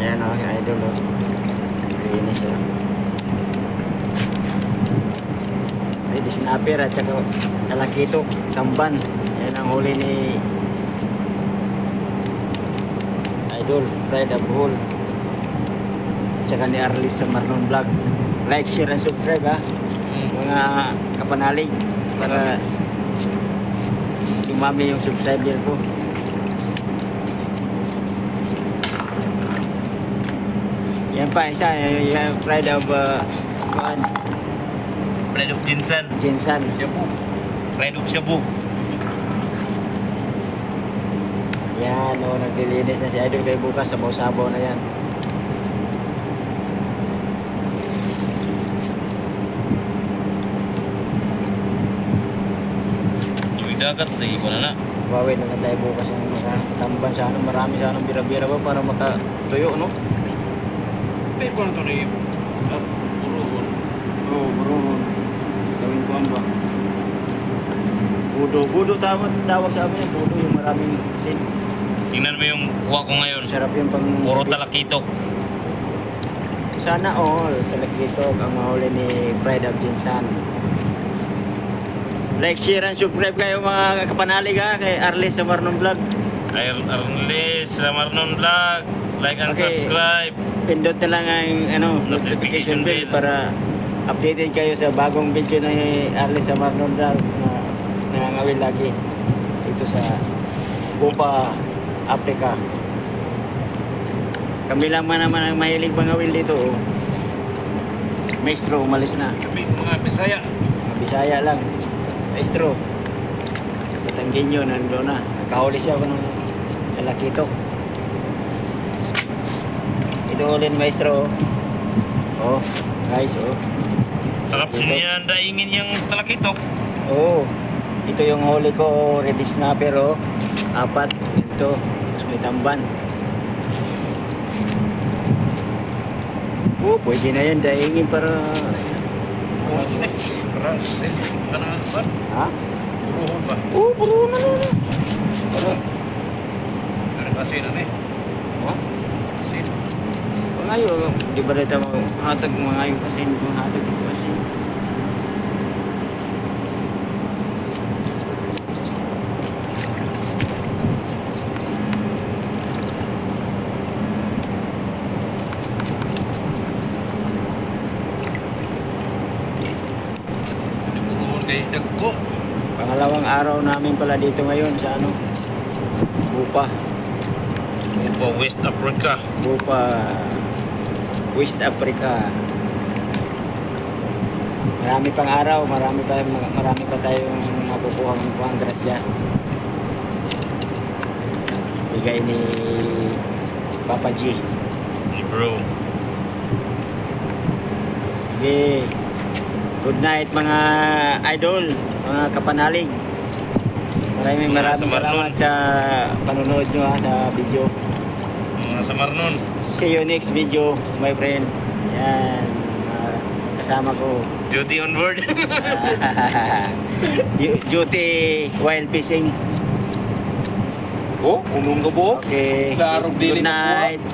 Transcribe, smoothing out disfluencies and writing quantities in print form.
Yan o, idol o. Linis o. Ready snapper at saka kalakito, tamban. Yan ang huli ni Idol, Pride of Buhol. At saka ni Arlis sa Marlon Vlog. Like, share, and subscribe ha. Mga kapanalig para dumami yung subscriber ko. Yan pa isa, yung Pride of Pride of Jinsan. Jinsan. Shabu. Pride of Shabu. Yan o, naglilinis na si Idol kay bukas, sabaw-sabaw na yan. Yung dagat, iba na na. Bawi na tayo bukas yung makatamban sana, marami sana bira-bira ba para makatuyo, no? Pero kung ito ni Buruhon. Oo, Buruhon. Gawin ko ang ba? Budo tawag sa amin yan, budo yung maraming sin. Tingnan mo yung kuha ko ngayon. Sarap yung pang... Puro talakitok. Sana all, talakitok ang mahuli ni Pride of Jinsan. Like, share, and subscribe kayo mga kapanalig ha, kay Arlis sa Marlon Vlog. Arlis sa Marlon Vlog. Like and Okay. subscribe. Pindot na lang ang notification bell para updated kayo sa bagong video ni Arlis sa Marlon Vlog na nangangawin lagi dito sa Bupa, Africa. Kami lang naman ang mahilig mangawil dito. Oh. Maestro, umalis na. Kami mga Bisaya. Mga Bisaya lang. Maestro. Batanggin nyo, nandun na. Nakahuli siya ako ng talakito. Ito ulit, Maestro. Oh, guys, oh. Sarap din yan, daingin yung talakitok. Oh, ito yung huli ko, ready snapper, oh. 4, ito. Tapos may tamban. Oh, pwede na yan, daingin para... Ha? Buruhon ba? Oh, puro na na. Ano? Ano kasi na eh? Ha? Sin. Pangayo, di ba dito hatag mangayo kasi hatag kasi. Ano buruhon kay Dagko? Pangalawang araw namin pala dito ngayon sa ano? Bupa. Bupa West Africa. Bupa West Africa. Marami pang araw, marami pa tayong makukuha ng buwang grasya. Bigay ni Papa G. Hey bro. Okay. Good night mga idol, mga kapanalig. Maraming Mga sa salamat Marlon. sa panonood nyo ha, sa video. Mga sa Marlon. See you next video, my friend. Yan. Kasama ko. Duty on board. Duty while fishing. Oh, unong ka po. Okay. Sa arog Good dili na po, night.